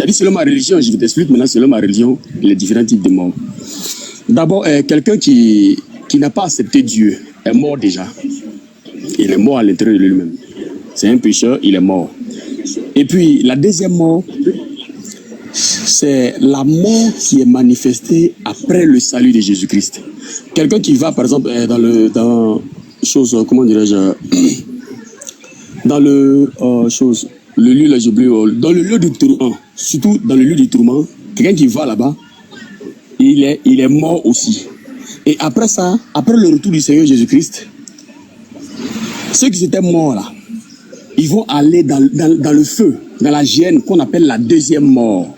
C'est-à-dire, selon ma religion, je t'explique maintenant, selon ma religion, les différents types de morts. D'abord, quelqu'un qui n'a pas accepté Dieu est mort déjà. Il est mort à l'intérieur de lui-même. C'est un pécheur, il est mort. Et puis, la deuxième mort, c'est la mort qui est manifestée après le salut de Jésus-Christ. Quelqu'un qui va, par exemple, dans le lieu, là, dans le lieu du tourment, surtout dans le lieu du tourment, quelqu'un qui va là-bas, il est mort aussi. Et après ça, après le retour du Seigneur Jésus-Christ, ceux qui étaient morts là, ils vont aller dans le feu, dans la géhenne qu'on appelle la deuxième mort.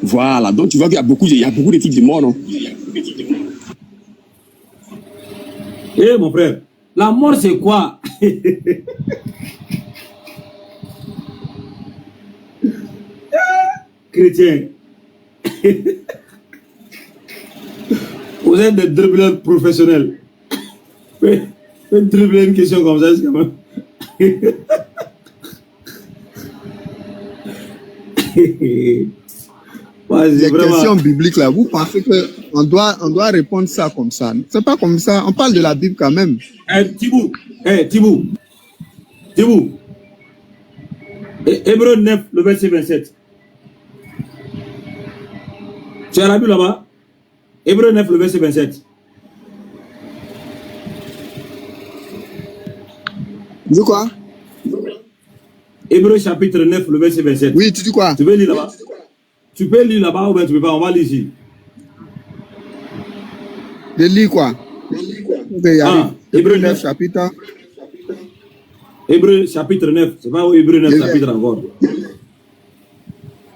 Voilà, donc tu vois qu'il y a beaucoup de types de morts, non? Eh mon frère, la mort c'est quoi? Chrétien. Vous êtes des dribbleurs professionnels. Dribbler une question comme ça, c'est quand même. Les questions bibliques là, vous pensez qu'on doit répondre ça comme ça? C'est pas comme ça, on parle de la Bible quand même. Thibou. Hébreu 9, le verset 27. Tu as la Bible là-bas? Hébreu 9, le verset 27. De quoi? Hébreu chapitre 9, le verset 27. Oui, tu dis quoi? Tu peux lire là-bas? Tu peux lire là-bas ou bien tu peux pas? On va lire ici. De lire quoi? Ok, Hébreu 9 chapitre. Hébreu chapitre 9. C'est pas Hébreu 9 chapitre encore.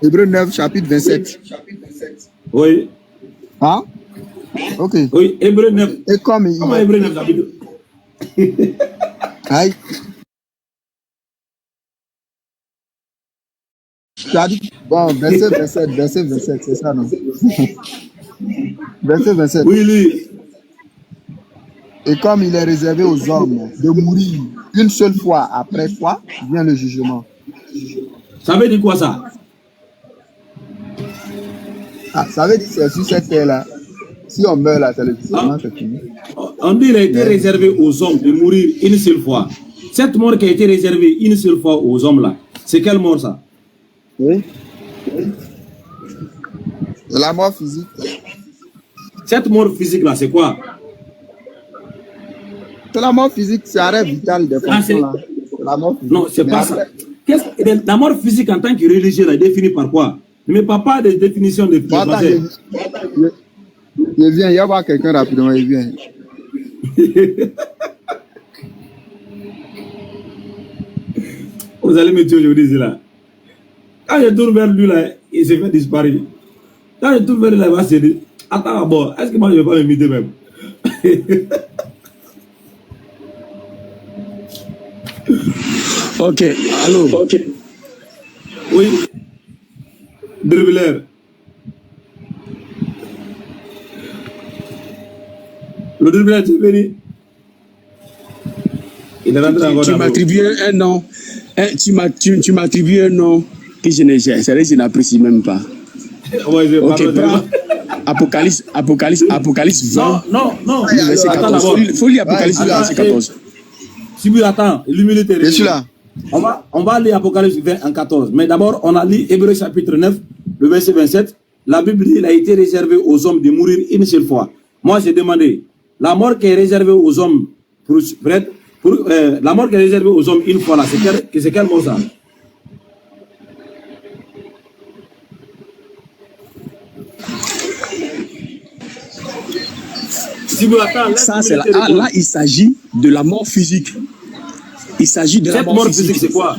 Hébreu 9 chapitre 27. Oui. Ah? Ok. Oui, Hébreu 9. Et comme comment Hébreu 9 chapitre? Aïe. Tu as dit, bon, verset 27, c'est ça, non? Verset 27. Oui, lui. Et comme il est réservé aux hommes de mourir une seule fois, après quoi vient le jugement. Ça veut dire quoi ça? Ah, ça veut dire que c'est sur cette terre-là. Si on meurt là, c'est le jugement, c'est fini. On dit qu'il a été réservé aux hommes de mourir une seule fois. Cette mort qui a été réservée une seule fois aux hommes là, c'est quelle mort ça? Oui. La mort physique. Cette mort physique là, c'est quoi? C'est la mort physique, c'est arrêt vital des fonctions là. La mort physique. Non, c'est pas ça. La mort physique en tant que religieux est définie par quoi? Ne me parle pas de définition de français. Il vient, il y a pas quelqu'un rapidement, il vient. Vous allez me tuer aujourd'hui là. Quand je tourne vers lui là, il se fait disparaître. Quand je tourne vers lui là, il va se dire, attends d'abord, est-ce que moi je ne vais pas m'imiter même? Ok, allô? Ok. Oui. Dribbler. Le dribbler, tu es venu. Il est rentré encore. Tu m'attribues un nom. Tu m'attribues un nom que je n'apprécie même pas. Ouais, ok, prends Apocalypse 20. Non. Verset 14. Faut lire Apocalypse 20, verset 14. Si vous attends, l'humilité. Je suis là. On va lire Apocalypse 20 en 14. Mais d'abord, on a lu Hébreu chapitre 9, le verset 27. La Bible dit qu'il a été réservé aux hommes de mourir une seule fois. Moi, j'ai demandé, la mort qui est réservée aux hommes, la mort qui est réservée aux hommes une fois là, c'est quel mot ça? Si vous attendez, ça, c'est là, il s'agit de la mort physique. Il s'agit de la mort physique. C'est quoi?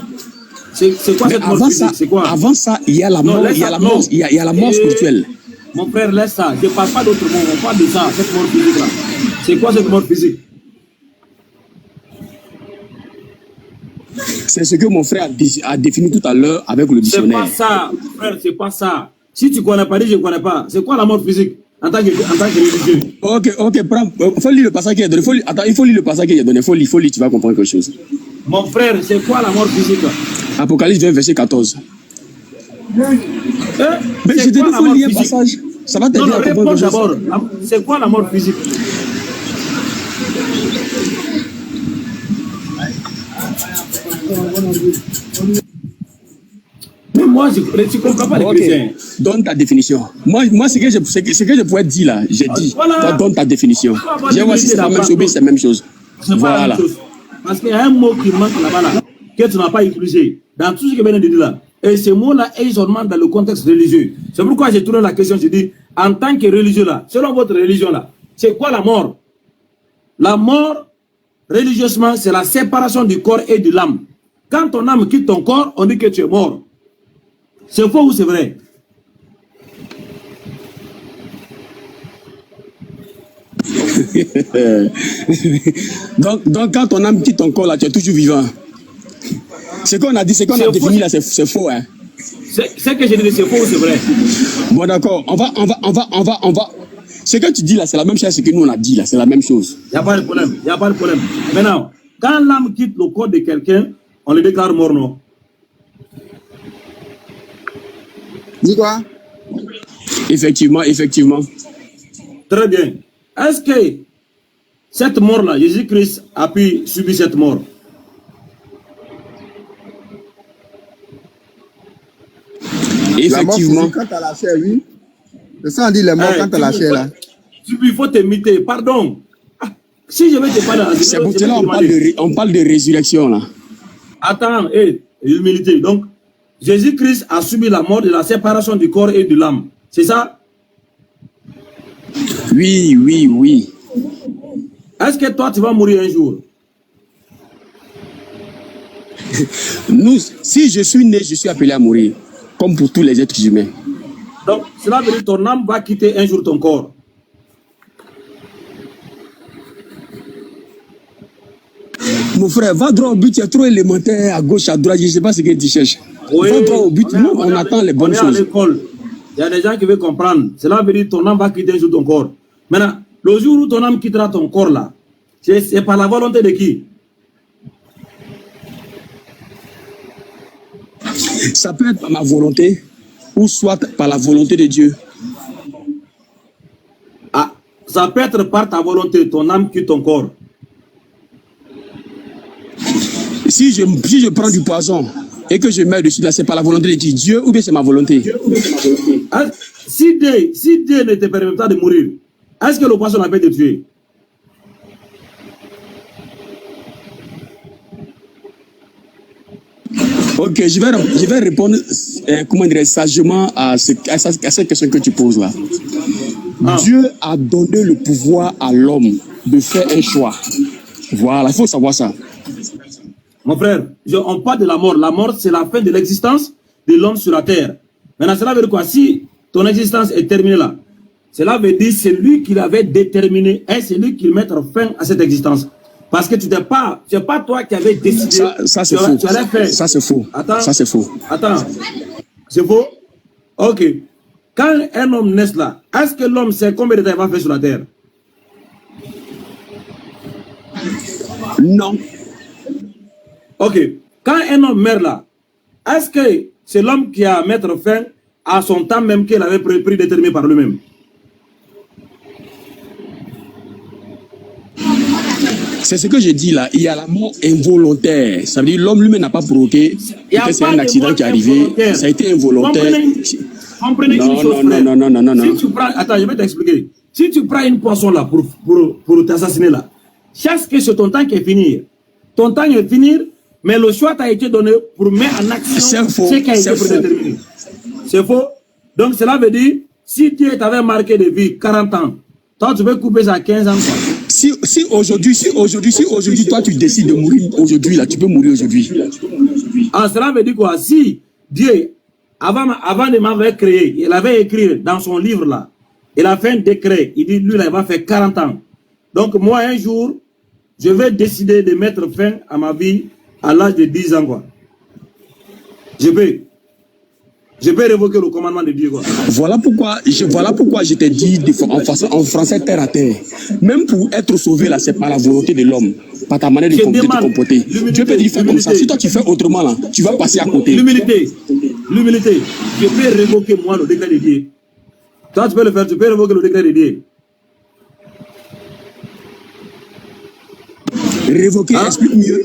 C'est quoi cette mort physique? C'est quoi? Avant ça, il y a la mort, il y a la mort spirituelle. Mon frère, laisse ça. Je ne parle pas d'autre mot. On parle de ça, cette mort physique là. C'est quoi cette mort physique? C'est ce que mon frère a défini tout à l'heure avec le dictionnaire. C'est pas ça, frère, c'est pas ça. Si tu ne connais pas, dis je ne connais pas. C'est quoi la mort physique en tant que religieux? Ok, prends. Il faut lire le passage qui est donné. Il faut lire le passage qui est donné. Il faut lire, tu vas comprendre quelque chose. Mon frère, c'est quoi la mort physique? Apocalypse 20, verset 14. Mais je C'est te quoi dis, la il faut mort lire un physique? passage. Ça va Non, t'aider non, à comprendre réponds quelque chose. d'abord. C'est quoi la mort physique? Mais moi, je ne comprends pas les Ok, chrétiens. donne ta définition. Moi ce que je pourrais dire là, j'ai dit. Voilà. Toi, donne ta définition. On va avoir Je vais voir si l'humilité c'est la même d'apprendre. chose, mais c'est la même chose. C'est pas la même Voilà. chose. Parce qu'il y a un mot qui manque là-bas, là, que tu n'as pas utilisé. Dans tout ce que vient de dire là. Et ce mot-là est seulement dans le contexte religieux. C'est pourquoi j'ai tourné la question, j'ai dit, en tant que religieux là, selon votre religion là, c'est quoi la mort? La mort, religieusement, c'est la séparation du corps et de l'âme. Quand ton âme quitte ton corps, on dit que tu es mort. C'est faux ou c'est vrai? donc, quand ton âme quitte ton corps là, tu es toujours vivant. Ce qu'on a dit, ce qu'on a défini là, c'est faux. Hein. C'est que j'ai dit, c'est faux ou c'est vrai? Bon, d'accord. On va. Ce que tu dis là, c'est la même chose que nous on a dit là, c'est la même chose. Il n'y a pas de problème. Il n'y a pas de problème. Maintenant, quand l'âme quitte le corps de quelqu'un, on le déclare mort, non? Dis quoi? Effectivement. Très bien. Est-ce que cette mort-là, Jésus-Christ a pu subir cette mort? Effectivement. La mort physique, quand à la chair, oui. C'est ça, on dit les morts quand à la chair, là. Il faut t'imiter. Pardon. Ah, si je vais te parler... C'est pour cela on parle de résurrection là. Attends, humilité. Donc, Jésus-Christ a subi la mort de la séparation du corps et de l'âme. C'est ça? Oui. Est-ce que toi, tu vas mourir un jour? Si je suis né, je suis appelé à mourir. Comme pour tous les êtres humains. Donc, cela veut dire que ton âme va quitter un jour ton corps. Mon frère, va droit au but, tu es trop élémentaire, à gauche, à droite, je ne sais pas ce que tu cherches. Oui, va droit au but, nous, on attend les bonnes choses. Il y a des gens qui veulent comprendre. Cela veut dire que ton âme va quitter un jour ton corps. Maintenant, le jour où ton âme quittera ton corps là, c'est par la volonté de qui? Ça peut être par ma volonté, ou soit par la volonté de Dieu. Ah, ça peut être par ta volonté, ton âme quitte ton corps. Si je prends du poison et que je meurs dessus, là, c'est par la volonté de Dieu ou bien c'est ma volonté? Si Dieu ne te permet pas de mourir, est-ce que le poison n'a pas été tué? Ok, je vais répondre sagement à cette question que tu poses là. Ah. Dieu a donné le pouvoir à l'homme de faire un choix. Voilà, il faut savoir ça. Mon frère, on parle de la mort. La mort, c'est la fin de l'existence de l'homme sur la terre. Maintenant, cela veut dire quoi? Si ton existence est terminée là, cela veut dire que c'est lui qui l'avait déterminé et c'est lui qui mettra fin à cette existence. Parce que tu n'es pas, c'est pas toi qui avais décidé. Ça c'est faux. Ça c'est faux. Attends. Ça c'est faux. Attends. C'est faux? Ok. Quand un homme naît là, est-ce que l'homme sait combien de temps il va faire sur la terre? Non. Ok. Quand un homme meurt là, est-ce que c'est l'homme qui a mettre fin à son temps même qu'il avait prédéterminé par lui-même? C'est ce que je dis là. Il y a la mort involontaire. Ça veut dire l'homme lui-même n'a pas provoqué. C'est un accident qui est arrivé. Ça a été involontaire. Comprenez une chose, frère. Non. Si tu prends, attends, je vais t'expliquer. Si tu prends une poisson là pour t'assassiner là, chaque que c'est ton temps qui est fini. Ton temps est fini, mais le choix t'a été donné pour mettre en action ce qui a été prédéterminé. C'est faux. Donc cela veut dire, si Dieu t'avait marqué de vie 40 ans, toi tu veux couper ça à 15 ans quoi. Si aujourd'hui, toi tu décides de mourir aujourd'hui, là, tu peux mourir aujourd'hui. Ah, cela veut dire quoi? Si Dieu, avant de m'avoir créé, il avait écrit dans son livre là, il a fait un décret, il dit lui là, il va faire 40 ans. Donc moi un jour, je vais décider de mettre fin à ma vie à l'âge de 10 ans quoi. Je peux. Je peux révoquer le commandement de Dieu, quoi. Voilà pourquoi je t'ai dit en français terre à terre. Même pour être sauvé là, c'est par la volonté de l'homme, par ta manière de te comporter. Dieu peut dire faire comme ça. Si toi tu fais autrement là, tu vas passer à côté. L'humilité. Je peux révoquer moi le décret de Dieu. Toi tu peux le faire, tu peux révoquer le décret de Dieu. Révoquer, explique mieux.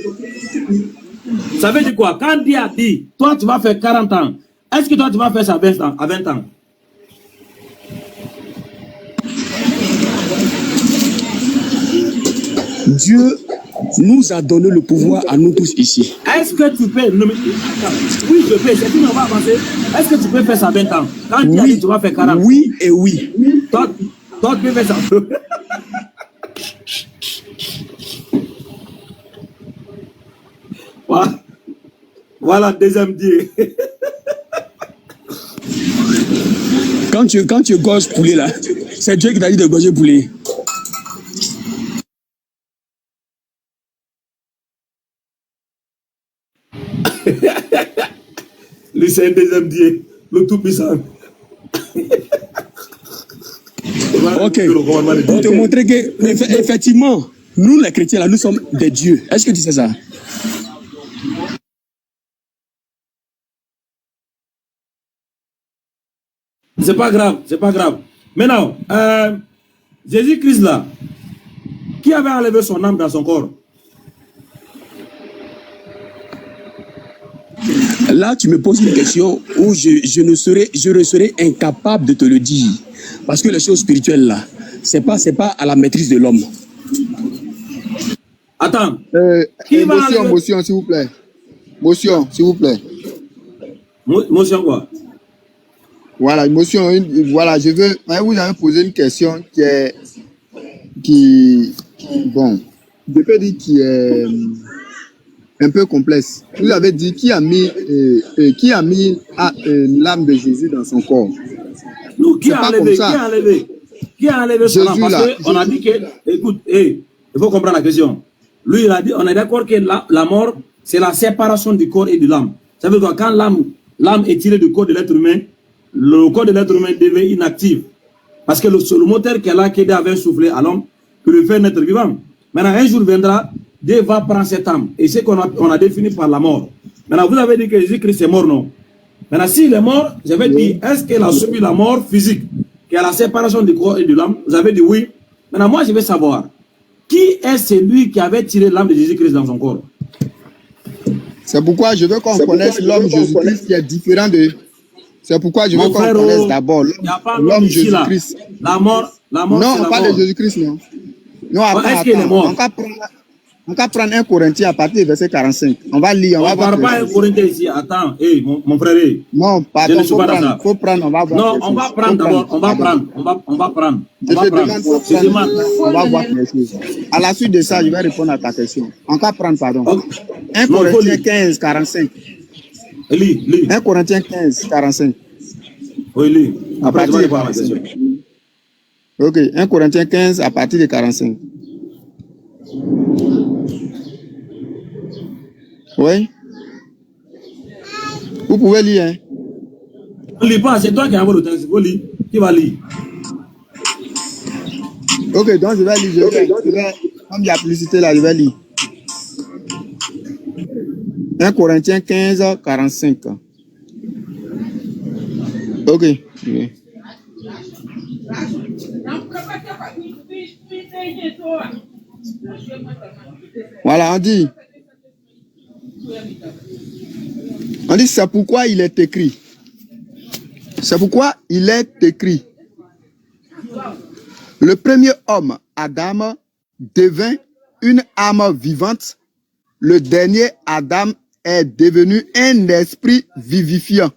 Ça veut dire quoi? Quand Dieu a dit, toi tu vas faire 40 ans, est-ce que toi tu vas faire ça à 20 ans? Dieu nous a donné le pouvoir à nous tous ici. Est-ce que tu peux... Oui, je peux, c'est tout, on va avancer. Est-ce que tu peux faire ça à 20 ans? Quand Dieu a dit, tu vas faire 40 ans. Oui et oui. Toi tu peux faire ça. Voilà, deuxième Dieu. Quand tu gorges poulet là, c'est Dieu qui t'a dit de gorger poulet. Lui, c'est un deuxième Dieu, le Tout-Puissant. Ok. Pour te montrer que, effectivement, nous les chrétiens là, nous sommes des dieux. Est-ce que tu sais ça? C'est pas grave, c'est pas grave. Maintenant, Jésus-Christ là, qui avait enlevé son âme dans son corps? Là, tu me poses une question où je serais incapable de te le dire. Parce que les choses spirituelles là, c'est pas à la maîtrise de l'homme. Attends. Motion, s'il vous plaît. Motion, s'il vous plaît. Motion quoi? Voilà, motion. Voilà, vous avez posé une question bon, je peux dire qui est un peu complexe. Vous avez dit qui a mis l'âme de Jésus dans son corps. Non, qui a enlevé son âme? Parce qu'on a dit que, écoute, il faut comprendre la question. Lui, il a dit, on est d'accord que la mort, c'est la séparation du corps et de l'âme. Ça veut dire que quand l'âme est tirée du corps de l'être humain, le corps de l'être humain devient inactif. Parce que le moteur qu'elle a, qui avait soufflé à l'homme, pour le faire naître vivant. Maintenant, un jour viendra, Dieu va prendre cette âme. Et c'est qu'on a défini par la mort. Maintenant, vous avez dit que Jésus-Christ est mort, non? Maintenant, s'il est mort, j'avais dit, est-ce qu'il a subi la mort physique, qui est la séparation du corps et de l'âme? Vous avez dit oui. Maintenant, moi, je veux savoir, qui est celui qui avait tiré l'âme de Jésus-Christ dans son corps? C'est pourquoi je veux qu'on connaisse l'homme Jésus-Christ qui est différent de... C'est pourquoi je veux qu'on connaisse d'abord l'homme Jésus-Christ. La mort. Non, on parle de Jésus-Christ, non. Non, est-ce qu'il est mort? On va prendre un Corinthien à partir du verset 45. On va lire, on va voir. On ne parle pas un Corinthien ici. Attends, mon frère. Non, pardon, il faut prendre, on va voir. Non, on va prendre d'abord, on va prendre. On va voir les choses. À la suite de ça, je vais répondre à ta question. On va prendre, pardon. 1 Corinthiens 15, 45. Lis. 1 Corinthiens 15, 45. Oui, lis. Après, tu vas répondre à la question. Ok, 1 Corinthiens 15 à partir de 45. Oui. Vous pouvez lire, hein? On ne lit pas, c'est toi qui as envoyé le texte. Vous lire. Qui va lire? Ok, donc je vais lire. Comme il y a publicité là, je vais lire. 1 Corinthiens 15, 45. Ok. Voilà, on dit, c'est pourquoi il est écrit. C'est pourquoi il est écrit. Le premier homme, Adam, devint une âme vivante. Le dernier, Adam, est devenu un esprit vivifiant.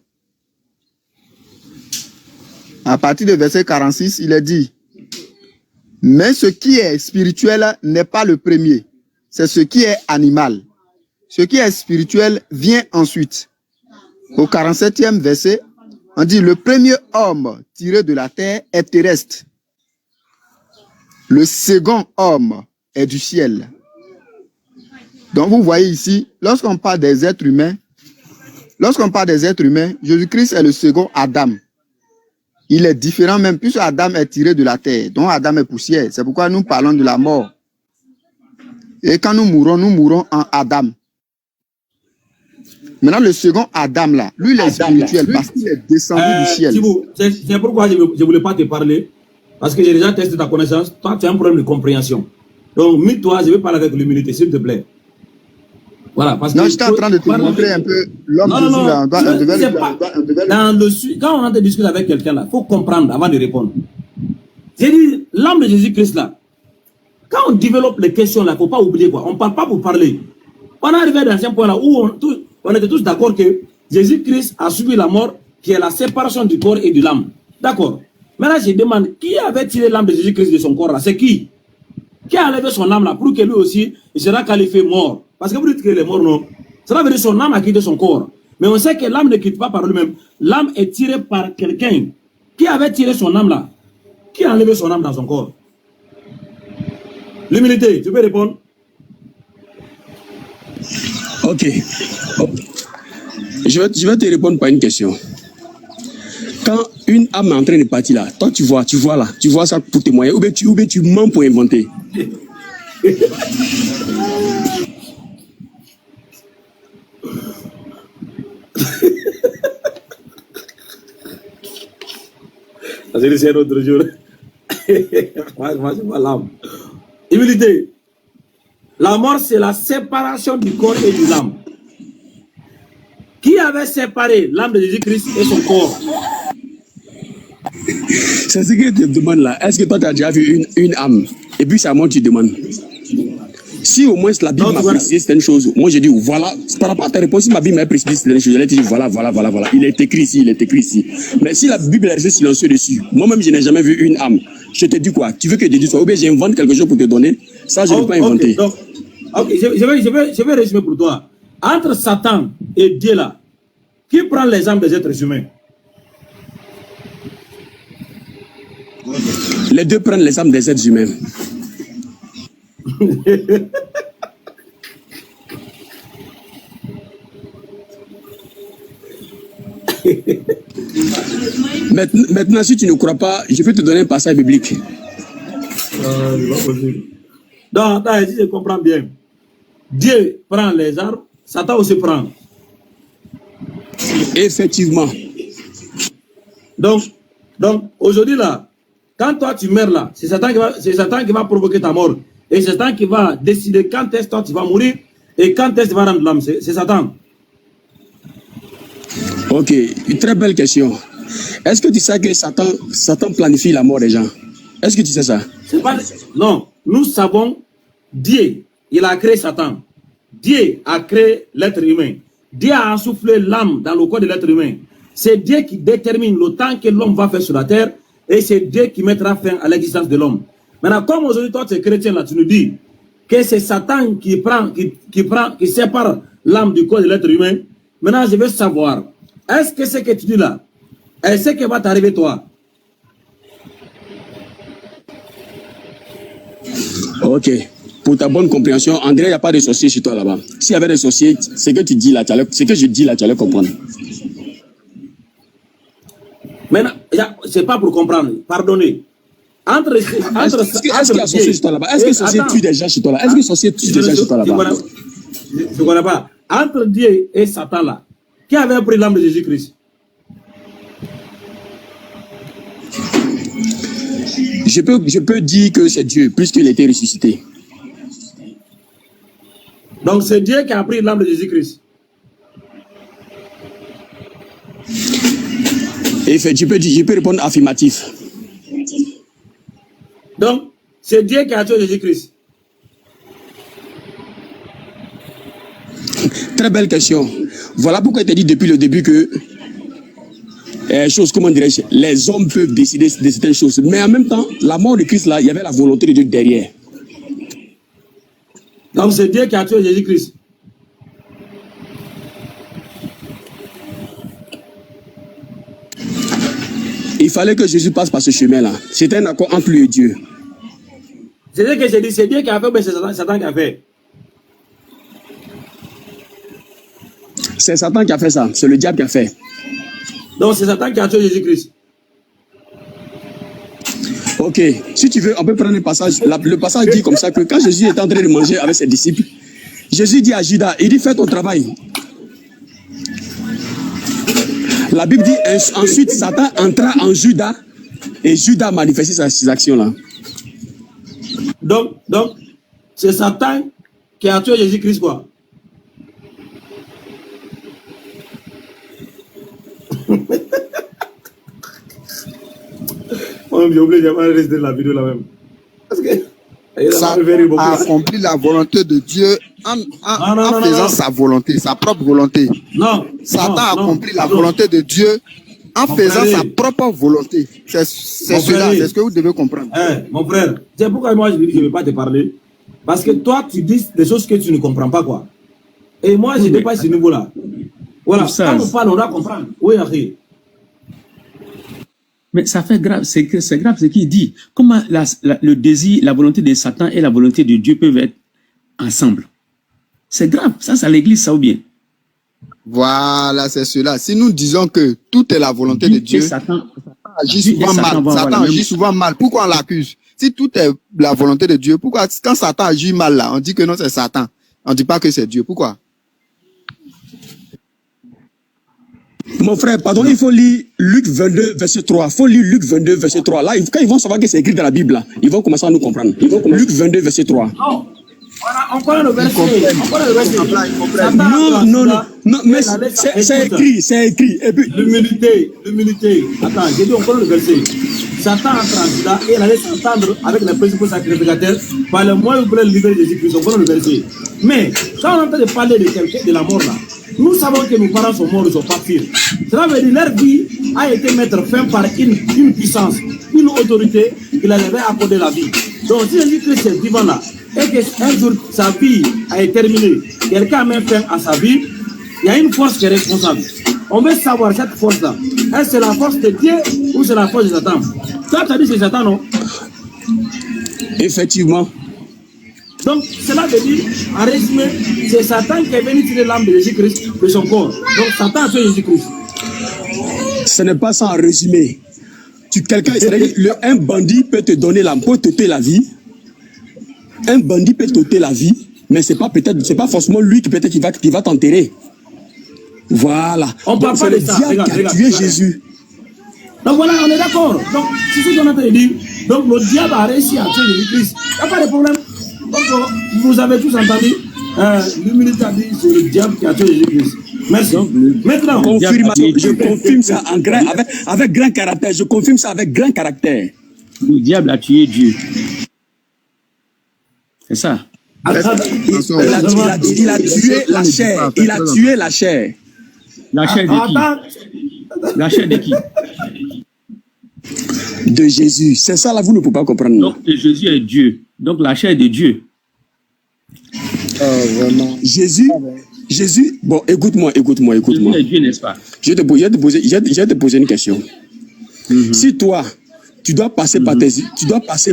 À partir du verset 46, il est dit, mais ce qui est spirituel n'est pas le premier, c'est ce qui est animal. Ce qui est spirituel vient ensuite. Au 47e verset, on dit, le premier homme tiré de la terre est terrestre. Le second homme est du ciel. Donc vous voyez ici, lorsqu'on parle des êtres humains, Lorsqu'on parle des êtres humains, Jésus-Christ est le second Adam. Il est différent même, puisque Adam est tiré de la terre, donc Adam est poussière. C'est pourquoi nous parlons de la mort. Et quand nous mourrons en Adam. Maintenant, le second Adam, là, lui, il est spirituel parce qu'il est descendu du ciel. Thibaut, c'est pourquoi je ne voulais pas te parler. Parce que j'ai déjà testé ta connaissance. Toi, tu as un problème de compréhension. Donc, mets-toi, je vais parler avec l'humilité, s'il te plaît. Voilà, parce non, que j'étais en train de te montrer un peu l'homme Jésus là. Quand on a discuté avec quelqu'un là, il faut comprendre avant de répondre. J'ai dit, l'âme de Jésus-Christ là, quand on développe les questions là, il ne faut pas oublier quoi. On ne parle pas pour parler. On est arrivé dans un point là où on était tous d'accord que Jésus-Christ a subi la mort qui est la séparation du corps et de l'âme. D'accord. Maintenant, je demande, qui avait tiré l'âme de Jésus-Christ de son corps là? C'est qui? Qui a enlevé son âme là pour que lui aussi il sera qualifié mort? Parce que vous dites qu'il est mort, non? Cela veut dire que son âme a quitté son corps. Mais on sait que l'âme ne quitte pas par lui-même. L'âme est tirée par quelqu'un. Qui avait tiré son âme là? Qui a enlevé son âme dans son corps? L'humilité, tu peux répondre? Ok. Je vais te répondre par une question. Quand une âme est en train de partir là, toi tu vois ça pour témoigner, ou bien tu mens pour inventer. C'est un autre jour. Moi, je vois l'âme. Humilité. La mort, c'est la séparation du corps et de l'âme. Qui avait séparé l'âme de Jésus-Christ et son corps? C'est ce que je te demande là. Est-ce que toi, tu as déjà vu une âme? Et puis, c'est à moi que tu demandes. Si au moins la Bible m'a précisé certaines choses, moi je dis voilà, par rapport à ta réponse, si ma Bible m'a précisé certaines choses, j'allais te dire voilà. Il est écrit ici. Mais si la Bible est restée silencieuse dessus, moi-même je n'ai jamais vu une âme. Je te dis quoi? Tu veux que je dise quoi? Ou bien j'invente quelque chose pour te donner? Ça, je ne vais pas inventer. Je vais résumer pour toi. Entre Satan et Dieu là, qui prend les âmes des êtres humains? Les deux prennent les âmes des êtres humains. Maintenant, si tu ne crois pas, je peux te donner un passage biblique. Non, si je comprends bien, Dieu prend les âmes, Satan aussi prend. Effectivement. Donc aujourd'hui là, quand toi tu meurs là, c'est Satan qui va provoquer ta mort. Et c'est Satan qui va décider quand est-ce que toi tu vas mourir et quand est-ce que tu vas rendre l'âme. C'est Satan. Ok, une très belle question. Est-ce que tu sais que Satan planifie la mort des gens? Est-ce que tu sais ça? Non, nous savons Dieu, il a créé Satan. Dieu a créé l'être humain. Dieu a insoufflé l'âme dans le corps de l'être humain. C'est Dieu qui détermine le temps que l'homme va faire sur la terre et c'est Dieu qui mettra fin à l'existence de l'homme. Maintenant, comme aujourd'hui, toi, tu es chrétien, là, tu nous dis que c'est Satan qui sépare l'âme du corps de l'être humain. Maintenant, je veux savoir, est-ce que ce que tu dis là, est-ce que va t'arriver toi? Ok. Pour ta bonne compréhension, André, il n'y a pas de sorciers chez toi là-bas. S'il y avait des sorciers, ce que tu dis là, ce que je dis là, tu allais comprendre. Maintenant, c'est pas pour comprendre, pardonnez. Est-ce qu'il y a sorciers chez toi là-bas? Est-ce que sorciers tuent des gens chez toi là? Est-ce que sorciers tuent des gens chez toi là-bas? Je ne connais pas. Entre Dieu et Satan là, qui avait pris l'âme de Jésus-Christ? Je peux dire que c'est Dieu, puisqu'il a été ressuscité. Donc c'est Dieu qui a pris l'âme de Jésus-Christ. Et je peux répondre affirmatif. Donc, c'est Dieu qui a tué Jésus-Christ. Très belle question. Voilà pourquoi il t'a dit depuis le début que comment dirais-je, les hommes peuvent décider de certaines choses. Mais en même temps, la mort de Christ là, il y avait la volonté de Dieu derrière. Donc c'est Dieu qui a tué Jésus-Christ. Il fallait que Jésus passe par ce chemin-là. C'était un accord entre lui et Dieu. C'est ce que j'ai dit, c'est Dieu qui a fait, mais c'est Satan qui a fait. C'est Satan qui a fait ça. C'est le diable qui a fait. Donc c'est Satan qui a tué Jésus-Christ. Ok, si tu veux, on peut prendre un passage. Le passage dit comme ça que quand Jésus était en train de manger avec ses disciples, Jésus dit à Judas, il dit fais ton travail. La Bible dit ensuite Satan entra en Judas et Judas a manifesté ces actions-là. Donc c'est Satan qui a tué Jésus-Christ, quoi. J'ai oublié de rester la vidéo là même. Parce que Satan a accompli la volonté de Dieu en faisant sa volonté, sa propre volonté. Non. Satan a accompli la volonté de Dieu en faisant sa propre volonté. C'est cela, c'est ce que vous devez comprendre. Mon frère, c'est pourquoi moi je dis que je ne vais pas te parler. Parce que toi, tu dis des choses que tu ne comprends pas, quoi. Et moi, je n'ai pas ce niveau-là. Voilà, quand on parle, on doit comprendre. Oui, Henri. Mais ça fait grave, c'est grave ce qu'il dit. Comment le désir, la volonté de Satan et la volonté de Dieu peuvent être ensemble. C'est grave, ça l'église, ça ou bien. Voilà, c'est cela. Si nous disons que tout est la volonté de Dieu, Satan agit souvent mal. Satan agit souvent mal. Pourquoi on l'accuse? Si tout est la volonté de Dieu, pourquoi quand Satan agit mal là, on dit que non, c'est Satan. On ne dit pas que c'est Dieu. Pourquoi? Mon frère, pardon, il faut lire Luc 22, verset 3. Il faut lire Luc 22, verset 3. Là, quand ils vont savoir que c'est écrit dans la Bible, là, ils vont commencer à nous comprendre. Luc 22, verset 3. Non, on connaît le verset. Non, mais c'est écrit. Et puis... L'humilité. Attends, j'ai dit, on connaît le verset. Satan entre en Judas et il allait s'entendre avec les principaux sacrificateurs par le moyen où il voulait libérer Jésus-Christ. On connaît le verset. Mais quand on est en train de parler de quelqu'un de la mort là, nous savons que nos parents sont morts, ils ne sont pas pires. Cela veut dire que leur vie a été mise fin par une puissance, une autorité qui leur avait accordé la vie. Donc si on dit que c'est vivant là, et qu'un jour sa vie a été terminée, quelqu'un a mis fin à sa vie, il y a une force qui est responsable. On veut savoir cette force-là. Est-ce que c'est la force de Dieu ou c'est la force de Satan? Toi, tu as dit que c'est Satan, non? Effectivement. Donc, cela veut dire, en résumé, c'est Satan qui est venu tirer l'âme de Jésus-Christ de son corps. Donc, Satan a tué Jésus-Christ. Ce n'est pas ça en résumé. Un bandit peut te donner l'âme, peut t'ôter la vie. Un bandit peut t'ôter la vie, mais c'est pas forcément lui qui va t'enterrer. Voilà. On parle pas de ça. C'est le diable qui a tué Jésus. Donc voilà, on est d'accord. Donc, c'est ce qu'on a fait dire. Donc, le diable a réussi à tuer Jésus-Christ. Il n'y a pas de problème. Donc, vous avez tous entendu, l'humilité a dit c'est le diable qui a tué Jésus-Christ. Merci. Maintenant, je confirme ça avec grand caractère. Je confirme ça avec grand caractère. Le diable a tué Dieu. C'est ça. Il a tué la chair. Il a tué la chair. La chair de qui? La chair de qui? De Jésus. C'est ça là, vous ne pouvez pas comprendre. Donc Jésus est Dieu. Donc la chair de Dieu. Vraiment. Jésus, bon, écoute-moi. Jésus est Dieu, n'est-ce pas? Je vais te poser une question. Si toi, tu dois passer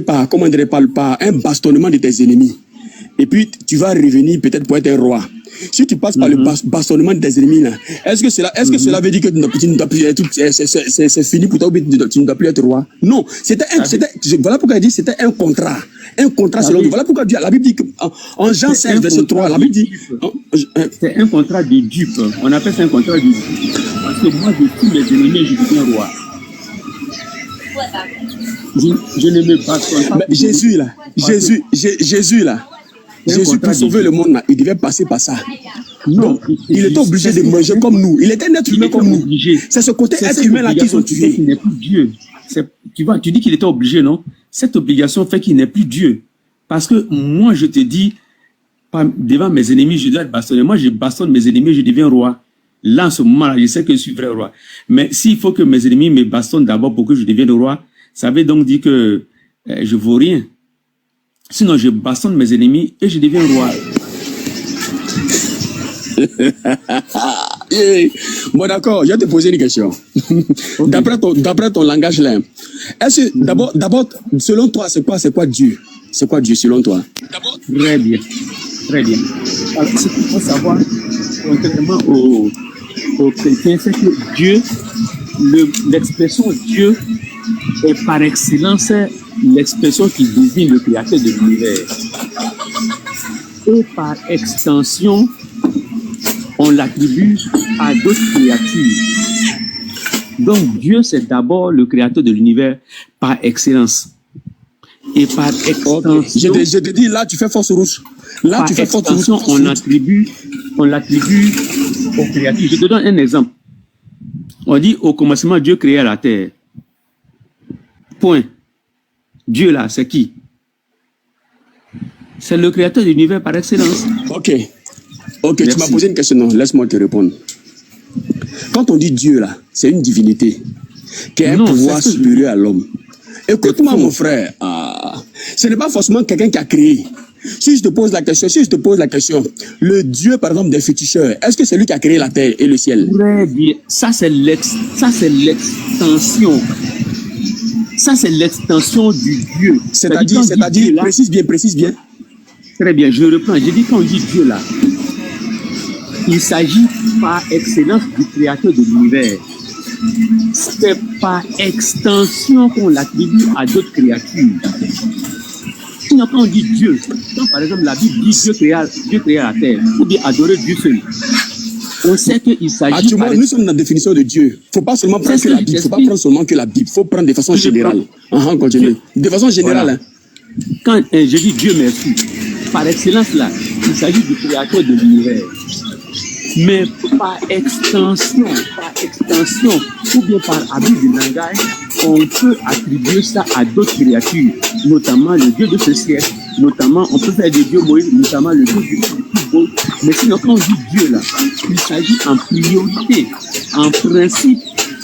par comment dire, par un bastonnement de tes ennemis, et puis tu vas revenir peut-être pour être un roi. Si tu passes par le bastonnement de tes ennemis, là, est-ce que cela veut dire que tu ne dois plus être, c'est fini pour toi, tu ne dois plus être roi? Non, voilà pourquoi il dit c'était un contrat. Un contrat selon Dieu. Voilà pourquoi la Bible dit en Jean 16, verset 3, la Bible dit... C'est un contrat de dupe. On appelle ça un contrat de dupe. Parce que moi, je tue mes ennemis et je deviens roi. Je ne me bastonne pas. Jésus, pour sauver le monde, là, il devait passer par ça. Non, il était obligé de manger comme nous. Il était un être humain comme nous. C'est ce côté être humain là qu'ils ont tué. Il n'est plus Dieu. Tu dis qu'il était obligé, non? Cette obligation fait qu'il n'est plus Dieu. Parce que moi, je te dis, devant mes ennemis, je dois être bastonné. Moi, je bastonne mes ennemis, je deviens roi. Là, en ce moment-là, je sais que je suis vrai roi. Mais s'il faut que mes ennemis me bastonnent d'abord pour que je devienne roi, ça veut donc dire que je ne vaux rien. Sinon, je bastonne mes ennemis et je deviens roi. Bon, d'accord, je vais te poser une question. Okay. D'après ton langage là, est-ce que d'abord, selon toi, c'est quoi Dieu? C'est quoi Dieu selon toi? Très bien. Alors, ce qu'il faut savoir, contrairement aux chrétiens, c'est que Dieu, l'expression Dieu est par excellence l'expression qui désigne le créateur de l'univers. Et par extension, on l'attribue à d'autres créatures. Donc Dieu, c'est d'abord le créateur de l'univers par excellence. Et par extension, je te dis, là, tu fais force rouge. Là, par tu fais force extension, rouge. on l'attribue aux créatures. Je te donne un exemple. On dit au commencement, Dieu créa la terre. Point. Dieu là, c'est qui? C'est le créateur de l'univers par excellence. Ok. Ok, Merci. tu m'as posé une question. Non, laisse-moi te répondre. Quand on dit Dieu, là, c'est une divinité qui a un Non, pouvoir c'est ce que- supérieur à l'homme. Écoute-moi, C'est faux. mon frère. Ce n'est pas forcément quelqu'un qui a créé. Si je te pose la question, le Dieu, par exemple, des féticheurs, est-ce que c'est lui qui a créé la terre et le ciel? Très bien. Ça, c'est l'extension. Ça, c'est l'extension du Dieu. C'est-à-dire, quand on dit Dieu, là, précise bien. très bien, je reprends. J'ai dit quand on dit Dieu là, il s'agit par excellence du créateur de l'univers. C'est par extension qu'on l'attribue à d'autres créatures. Sinon, quand on dit Dieu, quand par exemple la Bible dit Dieu créa la terre, ou bien adorer Dieu seul, on sait qu'il s'agit Actuellement, par nous sommes dans la définition de Dieu. Il ne faut pas seulement prendre C'est que ce la que Bible. Il ne faut pas j'explique. prendre seulement que la Bible. Il faut prendre de façon Je générale. Continue. De façon générale. Voilà. Quand je dis Dieu merci, par excellence là, il s'agit du créateur de l'univers. Mais par extension, ou bien par abus de langage, on peut attribuer ça à d'autres créatures, notamment le Dieu de ce siècle, notamment, on peut faire des dieux Moïse, notamment le Dieu du football. Mais sinon, quand on dit Dieu là, il s'agit en priorité, en principe,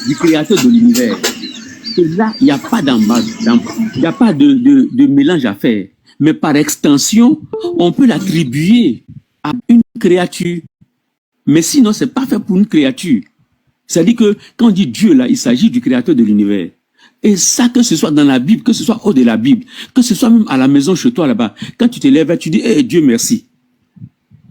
du créateur de l'univers. Et là, il n'y a pas d'embâche, il n'y a pas de mélange à faire. Mais par extension, on peut l'attribuer à une créature. Mais sinon, c'est pas fait pour une créature. C'est-à-dire que quand on dit Dieu, là, il s'agit du créateur de l'univers. Et ça, que ce soit dans la Bible, que ce soit hors de la Bible, que ce soit même à la maison chez toi là-bas, quand tu te lèves, tu dis hey, Dieu merci.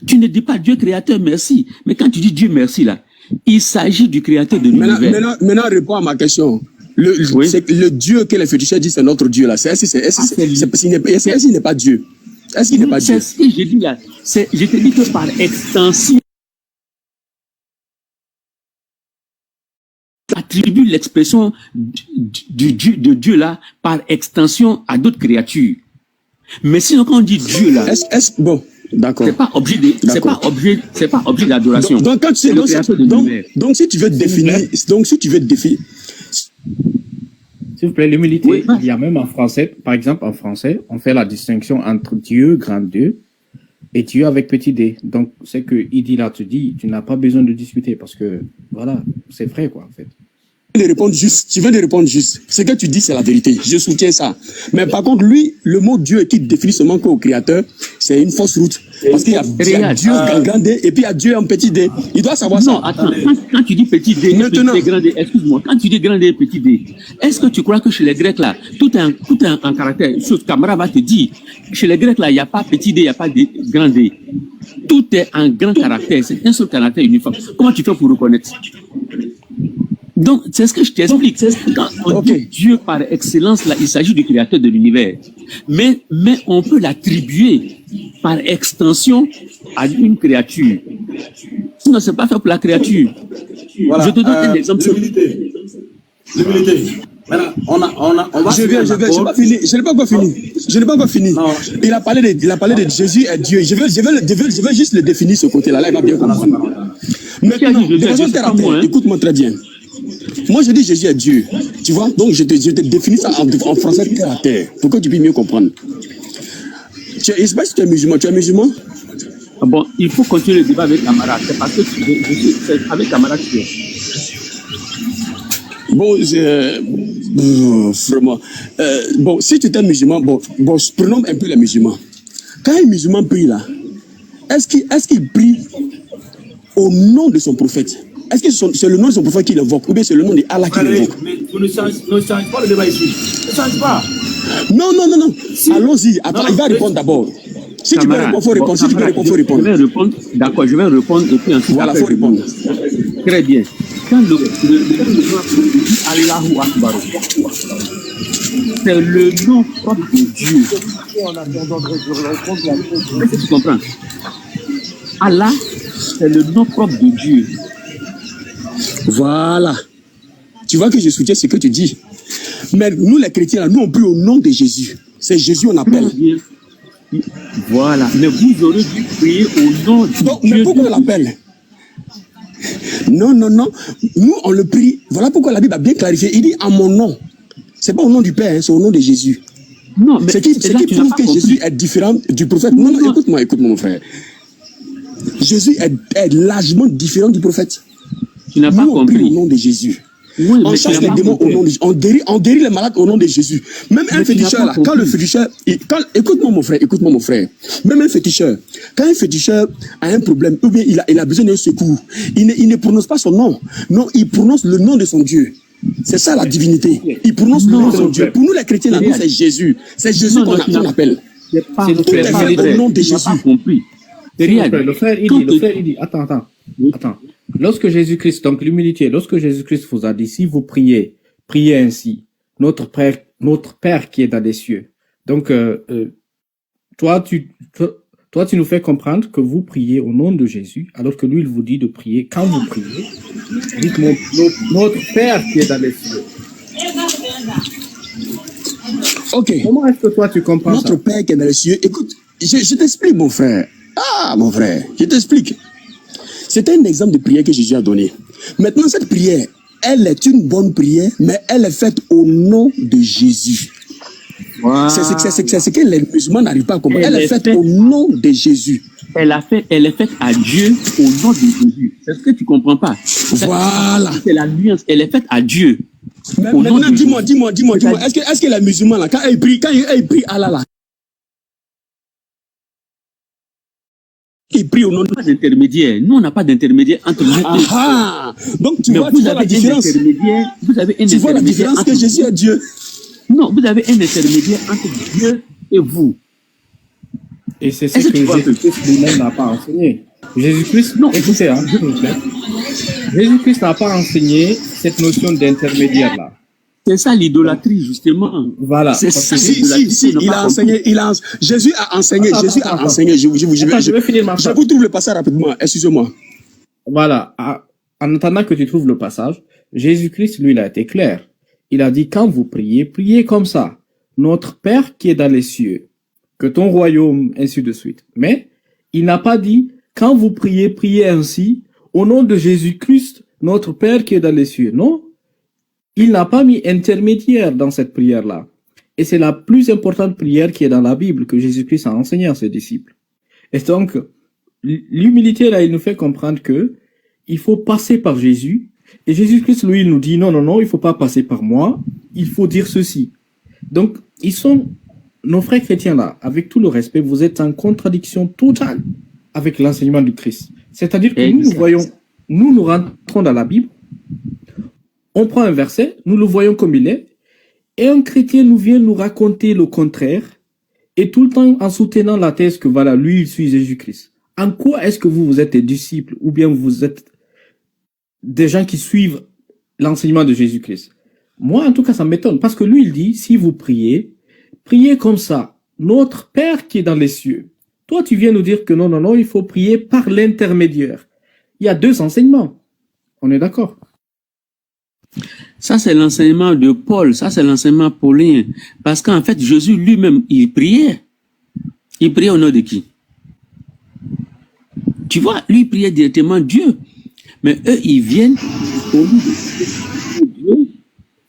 Tu ne dis pas Dieu créateur merci. Mais quand tu dis Dieu merci, là, il s'agit du créateur de l'univers. Maintenant, réponds à ma question. Oui. C'est le Dieu que les féticheurs disent c'est notre Dieu là. Est-ce qu'il n'est pas Dieu? Est-ce qu'il n'est pas Dieu? C'est ce que je dis là. Je te dis que par extension, attribue l'expression de Dieu là par extension à d'autres créatures. Mais sinon, quand on dit Dieu là, Bon, d'accord. c'est pas objet d'adoration. Donc, quand tu sais, C'est le créateur de l'univers. donc, si tu veux définir, S'il vous plaît, l'humilité, Oui. il y a même en français, par exemple en français, on fait la distinction entre Dieu, grand Dieu, et Dieu avec petit d. Donc, c'est que Idi là te dit, tu n'as pas besoin de discuter parce que, voilà, c'est vrai quoi en fait. tu viens de répondre juste. Ce que tu dis, c'est la vérité. Je soutiens ça. Mais par contre, lui, le mot Dieu qui définit seulement qu'au créateur, c'est une fausse route. Parce qu'il y a Dieu grand D et puis il y a Dieu en petit d. Il doit savoir Non, ça. attends, quand tu dis petit d, Maintenant. petit d, grand d, excuse-moi, quand tu dis grand d, petit d, est-ce que tu crois que chez les Grecs là, tout est en caractère, ce camarade va te dire, chez les Grecs là, il n'y a pas petit d, il n'y a pas de grand d. Tout est en grand caractère, c'est un seul caractère uniforme. Comment tu fais pour reconnaître? Donc, c'est ce que je t'explique. Quand on dit Dieu par excellence, là, il s'agit du créateur de l'univers. Mais on peut l'attribuer par extension à une créature. Sinon, c'est pas fait pour la créature. Voilà. Je te donne un exemple. L'humilité. Maintenant, on va Je n'ai pas fini. Je n'ai pas encore fini. Non. Il a parlé de Jésus et Dieu. Je veux juste le définir ce côté-là. Là, il va bien comprendre. Maintenant, Jésus de est façon Dieu, c'est terre pas à terre, moi, hein. écoute-moi très bien. Moi, je dis Jésus est Dieu. Tu vois? Donc, je te définis ça en français terre à terre pour que tu puisses mieux comprendre. Je ne sais pas si tu es musulman. Tu es musulman? Bon, il faut continuer le débat avec Camara. C'est parce que c'est avec Camara que tu es. Bon, vraiment. Bon, si tu es musulman, bon, prenons un peu les musulmans. Quand un musulman prie là, est-ce qu'il prie au nom de son prophète? Est-ce que c'est le nom de son prophète qu'il invoque ou bien c'est le nom de Allah qu'il invoque? Mais vous ne changez pas le débat ici. Ne change pas. Non. Si. Allons-y. Attends, Non, il va répondre d'abord. Si tu peux camarade, répondre, faut répondre. bon, Si tu peux camarade, répondre, faut je répondre. vais répondre. D'accord, je vais répondre et puis ensuite. Voilà, après, faut répondre. Très bien. Quand le Allahu Akbar, c'est le nom propre de Dieu. Est-ce que tu comprends? Allah, c'est le nom propre de Dieu. Voilà. Tu vois que je soutiens ce que tu dis. Mais nous, les chrétiens, là, nous, on prie au nom de Jésus. C'est Jésus, on appelle. Très bien. Voilà. Mais vous aurez dû prier au nom de Donc, Dieu. mais pourquoi on l'appelle? Non, non, non. Nous, on le prie. Voilà pourquoi la Bible a bien clarifié. Il dit en mon nom. C'est pas au nom du Père, hein, c'est au nom de Jésus. Non, mais C'est qui là, tu n'as prouve pas que compris. Jésus est différent du prophète. Non, non, écoute-moi, mon frère. Jésus est largement différent du prophète. Tu n'as pas Nous, on prie au compris. nom de Jésus. Oui, On mais tu chasse n'as les pas démons au compris. nom de Jésus. On guérit les malades au nom de Jésus. Même un Mais tu n'as féticheur, pas là, quand compris. le féticheur, écoute-moi mon frère, même un féticheur, quand un féticheur a un problème, ou bien il a besoin d'un secours, il ne prononce pas son nom. Non, il prononce le nom de son Dieu. C'est ça la divinité. Il prononce le nom de son Dieu. Pour nous les chrétiens, là, nous, c'est Jésus. C'est Jésus Non, qu'on non, tu n'as- appelle. C'est pas, S'il vous Tout plaît, est pas fait vrai. au nom de tu n'as pas Jésus. compris. S'il vous Regarde, plaît, le frère, il quand dit, le tu- frère, il dit, attends. Oui. Attends. Lorsque Jésus-Christ, donc l'humilité, lorsque Jésus-Christ vous a dit, si vous priez, priez ainsi, notre Père qui est dans les cieux. Donc, toi, tu nous fais comprendre que vous priez au nom de Jésus, alors que lui, il vous dit de prier. Quand vous priez, dites notre Père qui est dans les cieux. Ok. Comment est-ce que toi, tu comprends Notre ça? Père qui est dans les cieux, écoute, je t'explique, mon frère. Ah, mon frère, je t'explique. C'était un exemple de prière que Jésus a donné. Maintenant, cette prière, elle est une bonne prière, mais elle est faite au nom de Jésus. Voilà. C'est ce que les musulmans n'arrivent pas à comprendre. Elle Elle est est faite faite- au nom de Jésus. Elle est faite à Dieu au nom de Jésus. C'est ce que tu comprends pas. Voilà. C'est la nuance. Elle est faite à Dieu. Mais Au nom maintenant, de dis-moi. C'est-à-dire- Est-ce que les musulmans, là, quand ils prient Allah, là, ils prient au nom de... Pas d'intermédiaire. Nous, on n'a pas d'intermédiaire entre nous. Ah, donc tu Mais vois vous la avez un différence. intermédiaire. Vous avez un Tu vois la intermédiaire différence que entre Jésus vous. est Dieu. Non, vous avez un intermédiaire entre Dieu et vous. Et c'est ce Est-ce que que tu vois Jésus-Christ lui-même n'a pas enseigné. Jésus-Christ, Non. écoutez, hein, s'il vous plaît. Jésus-Christ n'a pas enseigné cette notion d'intermédiaire-là. C'est ça l'idolâtrie, justement. Voilà. C'est Parce que- ça. Si, il a enseigné, Jésus a enseigné, Attends, Jésus a attends. enseigné. Je vais finir ma je phrase. vous trouve le passage rapidement, excusez-moi. Voilà. En attendant que tu trouves le passage, Jésus-Christ, lui, il a été clair. Il a dit, quand vous priez, priez comme ça. Notre Père qui est dans les cieux, que ton royaume, ainsi de suite. Mais, il n'a pas dit, quand vous priez, priez ainsi, au nom de Jésus-Christ, notre Père qui est dans les cieux. Non. Il n'a pas mis intermédiaire dans cette prière-là. Et c'est la plus importante prière qui est dans la Bible que Jésus-Christ a enseignée à ses disciples. Et donc, l'humilité, là, il nous fait comprendre que il faut passer par Jésus. Et Jésus-Christ, lui, il nous dit, non, il faut pas passer par moi. Il faut dire ceci. Donc, nos frères chrétiens là, avec tout le respect, vous êtes en contradiction totale avec l'enseignement du Christ. C'est-à-dire que nous rentrons dans la Bible, on prend un verset, nous le voyons comme il est, et un chrétien nous vient nous raconter le contraire, et tout le temps en soutenant la thèse que voilà, lui, il suit Jésus-Christ. En quoi est-ce que vous êtes des disciples, ou bien vous êtes des gens qui suivent l'enseignement de Jésus-Christ? Moi, en tout cas, ça m'étonne, parce que lui, il dit, si vous priez, priez comme ça, notre Père qui est dans les cieux. Toi, tu viens nous dire que non, il faut prier par l'intermédiaire. Il y a deux enseignements. On est d'accord? Ça, c'est l'enseignement de Paul. Ça, c'est l'enseignement paulien. Parce qu'en fait, Jésus lui-même, il priait. Il priait au nom de qui? Tu vois, lui, il priait directement Dieu. Mais eux, ils viennent au nom de Dieu.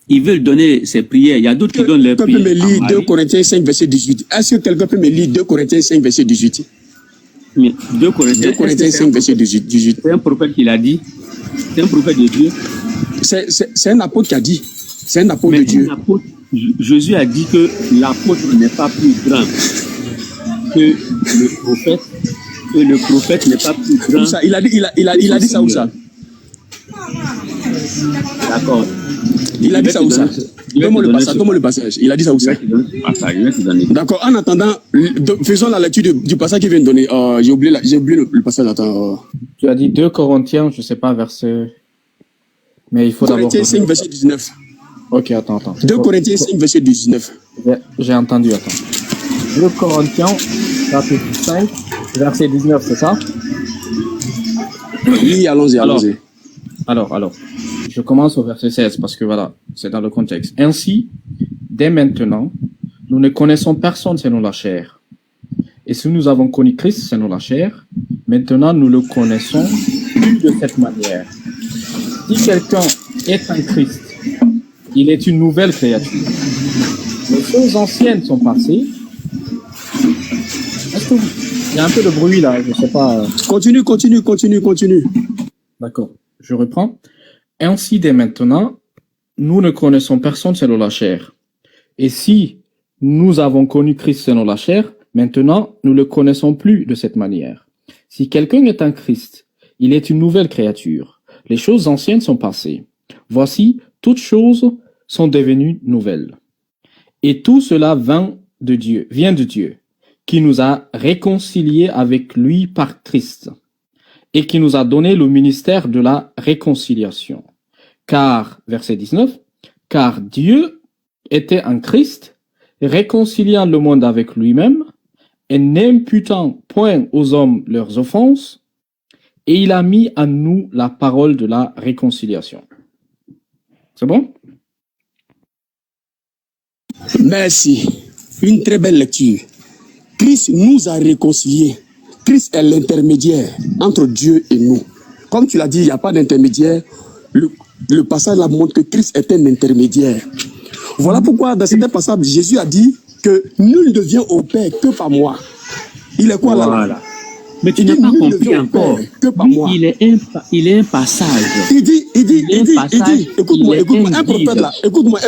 Ils veulent donner ses prières. Il y a d'autres qui donnent leurs Quelqu'un peut me prières. lire 2 Corinthiens 5, verset 18. Est-ce que quelqu'un peut me lire 2 Corinthiens 5, verset 18? Mais 2 Corinthiens, 2 Corinthiens 5, verset 18. c'est un prophète qui l'a dit. C'est un prophète de Dieu. C'est un apôtre qui a dit. C'est un apôtre Mais de Dieu. un apôtre, Jésus a dit que l'apôtre n'est pas plus grand que le prophète, et le prophète n'est pas plus grand. Où ça? Il a dit ça où ça? D'accord. Il a dit ça où ça? Donne-moi le passage. Il a dit ça où ça? D'accord. En attendant, faisons la lecture du passage qu'il vient de donner. J'ai oublié le passage. Attends. Tu as dit 2 Corinthiens, je sais pas, verset. Mais il faut d'abord. Corinthiens 5, verset 19. Ok, attends. 2 Corinthiens 5, verset 19. J'ai entendu, attends. 2 Corinthiens, chapitre 5, verset 19, c'est ça? Oui, allons-y. Alors, je commence au verset 16 parce que voilà, c'est dans le contexte. Ainsi, dès maintenant, nous ne connaissons personne selon la chair. Et si nous avons connu Christ selon la chair, maintenant nous le connaissons plus de cette manière. Si quelqu'un est un Christ, il est une nouvelle créature. Les choses anciennes sont passées. Est-ce que il y a un peu de bruit là, je sais pas. Continue. D'accord, je reprends. Ainsi, dès maintenant, nous ne connaissons personne selon la chair. Et si nous avons connu Christ selon la chair, maintenant, nous ne le connaissons plus de cette manière. Si quelqu'un est un Christ, il est une nouvelle créature. Les choses anciennes sont passées. Voici, toutes choses sont devenues nouvelles. Et tout cela vient de Dieu, qui nous a réconciliés avec lui par Christ, et qui nous a donné le ministère de la réconciliation. Car, verset 19, car Dieu était en Christ, réconciliant le monde avec lui-même, et n'imputant point aux hommes leurs offenses, et il a mis à nous la parole de la réconciliation. C'est bon? Merci. Une très belle lecture. Christ nous a réconciliés. Christ est l'intermédiaire entre Dieu et nous. Comme tu l'as dit, il n'y a pas d'intermédiaire. Le passage là montre que Christ est un intermédiaire. Voilà pourquoi dans cet passage, Jésus a dit que nul ne vient au Père que par moi. Il est quoi là? Mais tu n'as pas compris encore. Lui, il est un passage. Il dit, écoute-moi, un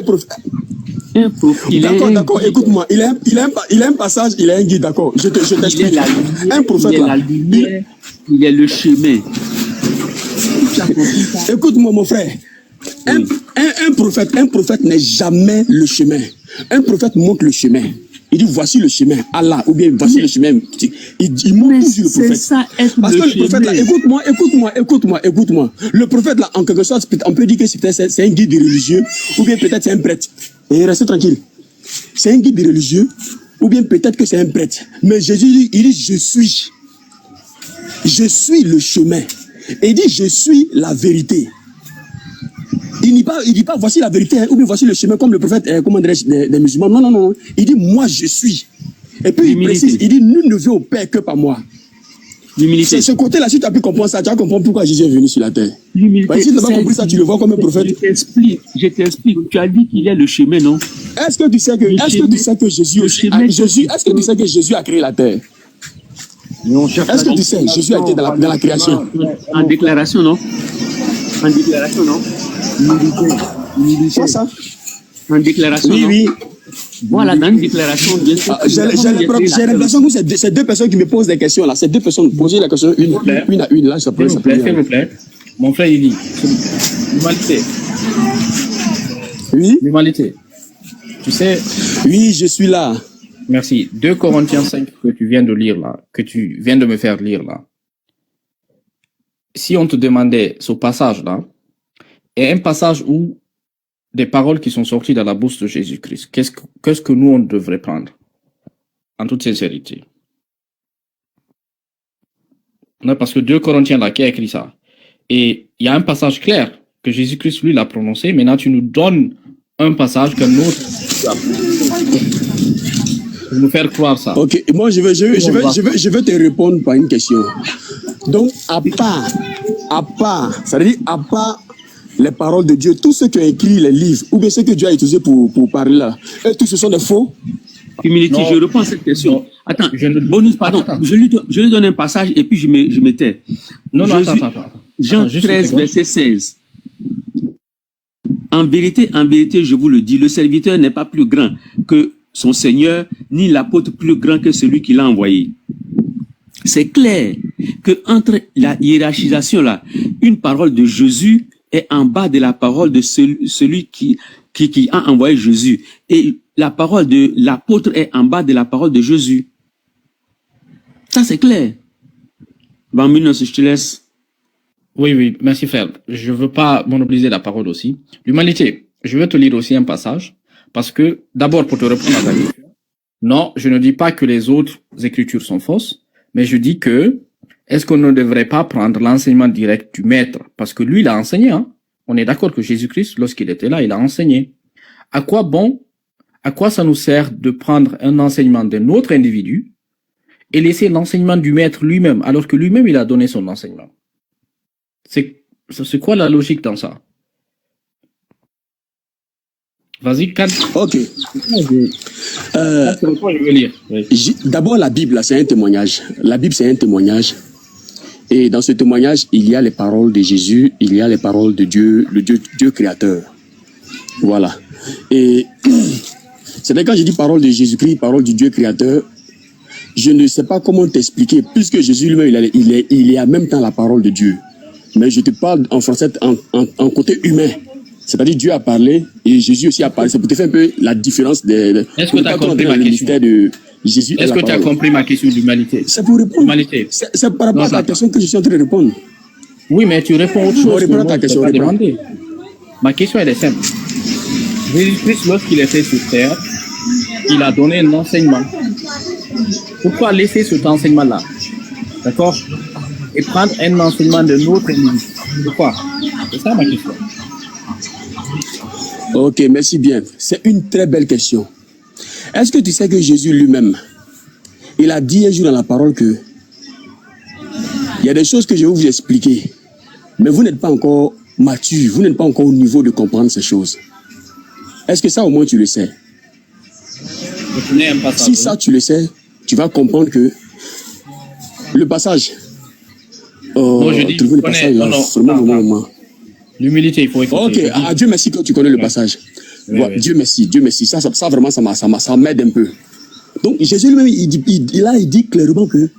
prophète. D'accord, écoute-moi. Il est un passage, il est un guide, d'accord. Je t'explique. Un prophète là. Il est le chemin. Écoute-moi, mon frère. Un prophète n'est jamais le chemin. Un prophète montre le chemin. Il dit voici le chemin, Allah, ou bien voici le chemin. Il montre tout sur le prophète. Ça, parce que le prophète là, écoute-moi. Le prophète là, en quelque sorte, on peut dire que c'est un guide religieux, ou bien peut-être c'est un prêtre. Et restez tranquille. C'est un guide religieux, ou bien peut-être que c'est un prêtre. Mais Jésus il dit je suis le chemin. Et il dit je suis la vérité. Il dit pas voici la vérité, ou bien voici le chemin comme le prophète, des musulmans. Non. Il dit moi je suis. Et puis il précise, il dit nul ne vient au Père que par moi. C'est ce côté-là, si tu as pu comprendre ça, tu vas comprendre pourquoi Jésus est venu sur la terre. Si tu n'as pas compris ça, tu le vois comme un prophète. Je t'explique. Tu as dit qu'il y a le chemin, non? Est-ce que tu sais que Jésus a créé la terre? Est-ce que tu sais Jésus a été dans la création? En déclaration, non? Quoi ça? En déclaration, oui. Voilà, dans une déclaration, bien sûr. J'ai l'impression que c'est deux personnes qui me posent des questions là. C'est deux personnes poser la question une à une là. Ça peut. S'il vous plaît. Mon frère, il dit l'humanité. Oui. L'humanité. Tu sais. Oui, je suis là. Merci. 2 Corinthiens 5 que tu viens de lire là, que tu viens de me faire lire là. Si on te demandait ce passage-là, et un passage où des paroles qui sont sorties de la bouche de Jésus-Christ, qu'est-ce que nous, on devrait prendre? En toute sincérité. Non, parce que 2 Corinthiens, là, qui a écrit ça? Et il y a un passage clair que Jésus-Christ, lui, l'a prononcé. Maintenant, tu nous donnes un passage qu'un autre pour nous faire croire ça. Ok, moi, je vais te répondre par une question. Donc, à part, ça veut dire à part les paroles de Dieu, tous ceux qui ont écrit les livres, ou bien ceux que Dieu a utilisés pour parler là, et tous ce sont des faux? Humilité, je réponds à cette question. Attends, bonus, pardon, je lui donne un passage et puis je me tais. Attends. Jean 13, verset 16. En vérité, je vous le dis, le serviteur n'est pas plus grand que son Seigneur, ni l'apôtre plus grand que celui qui l'a envoyé. C'est clair que entre la hiérarchisation là, une parole de Jésus est en bas de la parole de celui qui a envoyé Jésus. Et la parole de l'apôtre est en bas de la parole de Jésus. Ça, c'est clair. Bambino, je te laisse. Oui, merci frère. Je veux pas monopoliser la parole aussi. L'humanité, je vais te lire aussi un passage, parce que, d'abord, pour te répondre à ta question, non, je ne dis pas que les autres écritures sont fausses, mais je dis que, est-ce qu'on ne devrait pas prendre l'enseignement direct du maître? Parce que lui, il a enseigné, hein. On est d'accord que Jésus-Christ, lorsqu'il était là, il a enseigné. À quoi ça nous sert de prendre un enseignement d'un autre individu et laisser l'enseignement du maître lui-même, alors que lui-même, il a donné son enseignement? C'est quoi la logique dans ça? Vas-y, Kad. Ok. Je veux lire. Oui. D'abord, la Bible, là, c'est un témoignage. La Bible, c'est un témoignage. Et dans ce témoignage, il y a les paroles de Jésus, il y a les paroles de Dieu, le Dieu créateur. Voilà. Et c'est-à-dire quand je dis parole de Jésus-Christ, parole du Dieu créateur, je ne sais pas comment t'expliquer, puisque Jésus lui-même, il est en même temps la parole de Dieu. Mais je te parle en français, en côté humain. C'est-à-dire Dieu a parlé et Jésus aussi a parlé. C'est pour te faire un peu la différence des... Est-ce que tu as compris ma question de Jésus? Est-ce que tu as compris ma question d'humanité? C'est pour répondre. C'est par rapport à ta question que je suis en train de répondre. Oui, mais tu réponds autre chose. Réponds à ta question. Ma question, elle est simple. Jésus-Christ, lorsqu'il était sur terre, il a donné un enseignement. Pourquoi laisser cet enseignement-là? D'accord? Et prendre un enseignement de notre individu. Pourquoi? C'est ça ma question. Ok, merci bien. C'est une très belle question. Est-ce que tu sais que Jésus lui-même, il a dit un jour dans la parole que il y a des choses que je vais vous expliquer, mais vous n'êtes pas encore mature, vous n'êtes pas encore au niveau de comprendre ces choses. Est-ce que ça au moins tu le sais? Si ça tu le sais, tu vas comprendre que le passage... non, je dis, le passage là, vraiment. L'humilité, il faut écouter. Ok, Dieu merci que tu connais le passage. Oui, oui. Dieu merci. Ça vraiment, ça m'aide un peu. Donc, Jésus lui-même, il dit clairement que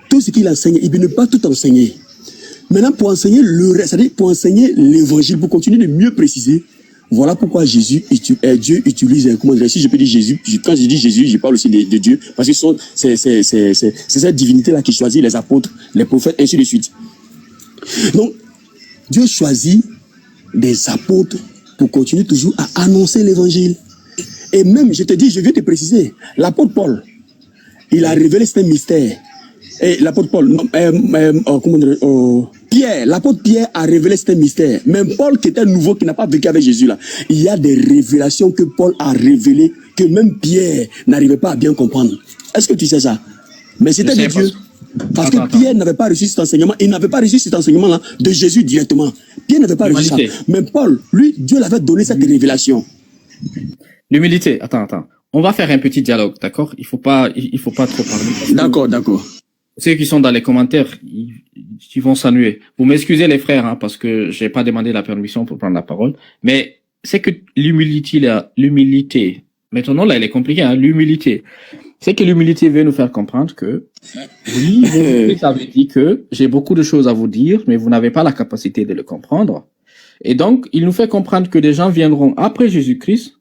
tout ce qu'il enseigne, il ne peut pas tout enseigner. Maintenant, pour enseigner le reste, c'est-à-dire pour enseigner l'évangile, pour continuer de mieux préciser, voilà pourquoi Dieu utilise, comment dire, si je peux dire Jésus, quand je dis Jésus, je parle aussi de Dieu, parce que c'est cette divinité-là qui choisit les apôtres, les prophètes, ainsi de suite. Donc, Dieu choisit des apôtres pour continuer toujours à annoncer l'évangile. Et même, je viens te préciser, l'apôtre Paul, il a révélé ce mystère. Et l'apôtre Paul, Pierre, l'apôtre Pierre a révélé ce mystère. Même Paul, qui était nouveau, qui n'a pas vécu avec Jésus là, il y a des révélations que Paul a révélées que même Pierre n'arrivait pas à bien comprendre. Est-ce que tu sais ça? Mais c'était de Dieu. Parce que Pierre n'avait pas reçu cet enseignement. Il n'avait pas reçu cet enseignement-là de Jésus directement. Pierre n'avait pas reçu ça. Mais Paul, lui, Dieu l'avait donné cette révélation. L'humilité, attends. On va faire un petit dialogue, d'accord? Il faut pas trop parler. D'accord. Ceux qui sont dans les commentaires, ils vont s'ennuyer. Vous m'excusez les frères, hein, parce que j'ai pas demandé la permission pour prendre la parole. Mais c'est que l'humilité, maintenant là, elle est compliquée, hein, l'humilité. C'est que l'humilité veut nous faire comprendre que, oui, vous avez dit que j'ai beaucoup de choses à vous dire, mais vous n'avez pas la capacité de le comprendre. Et donc, il nous fait comprendre que des gens viendront après Jésus-Christ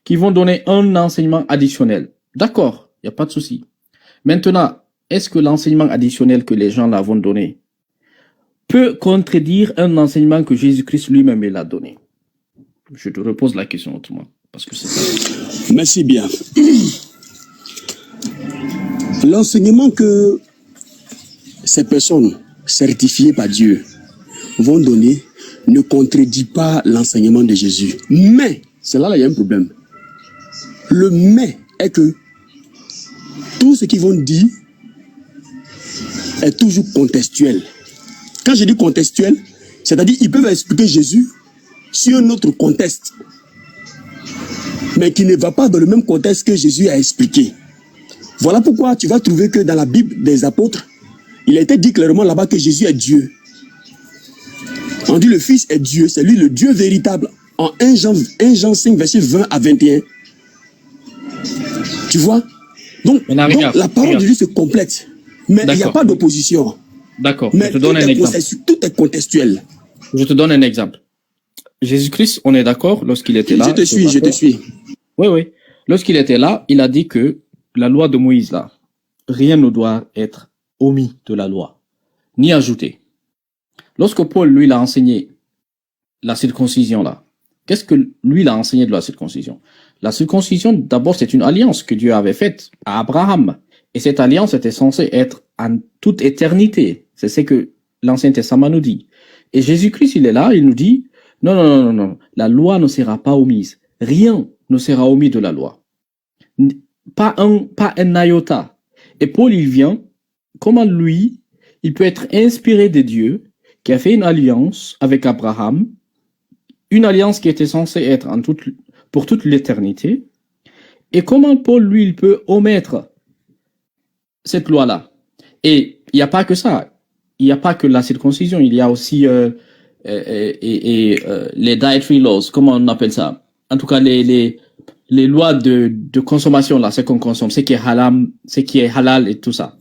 qui vont donner un enseignement additionnel. D'accord, il n'y a pas de souci. Maintenant, est-ce que l'enseignement additionnel que les gens là vont donner peut contredire un enseignement que Jésus-Christ lui-même l'a donné? Je te repose la question autrement, parce que c'est ça. Merci bien. L'enseignement que ces personnes certifiées par Dieu vont donner ne contredit pas l'enseignement de Jésus. Mais, c'est là, il y a un problème. Le mais est que tout ce qu'ils vont dire est toujours contextuel. Quand je dis contextuel, c'est-à-dire ils peuvent expliquer Jésus sur un autre contexte, mais qui ne va pas dans le même contexte que Jésus a expliqué. Voilà pourquoi tu vas trouver que dans la Bible des apôtres, il a été dit clairement là-bas que Jésus est Dieu. On dit le Fils est Dieu, c'est lui le Dieu véritable. En 1 Jean 5, verset 20 à 21. Tu vois? Donc la parole de Dieu se complète. Mais il n'y a pas d'opposition. D'accord, je te donne un exemple. Tout est contextuel. Je te donne un exemple. Jésus-Christ, on est d'accord, lorsqu'il était là. Je te suis, je te suis. Oui, oui. Lorsqu'il était là, il a dit que la loi de Moïse, là, rien ne doit être omis de la loi, ni ajouté. Lorsque Paul, lui, l'a enseigné la circoncision, là, qu'est-ce que lui, il a enseigné de la circoncision? La circoncision, d'abord, c'est une alliance que Dieu avait faite à Abraham. Et cette alliance était censée être en toute éternité. C'est ce que l'Ancien Testament nous dit. Et Jésus-Christ, il est là, il nous dit, non, non, non, non, non, la loi ne sera pas omise. Rien ne sera omis de la loi. Pas un iota. Et Paul, il vient, comment lui, il peut être inspiré de Dieu, qui a fait une alliance avec Abraham, une alliance qui était censée être pour toute l'éternité, et comment Paul, lui, il peut omettre cette loi-là. Et il n'y a pas que ça. Il n'y a pas que la circoncision, il y a aussi les dietary laws, comment on appelle ça? En tout cas, les lois de consommation, là, ce qu'on consomme, ce qui est halal et tout ça.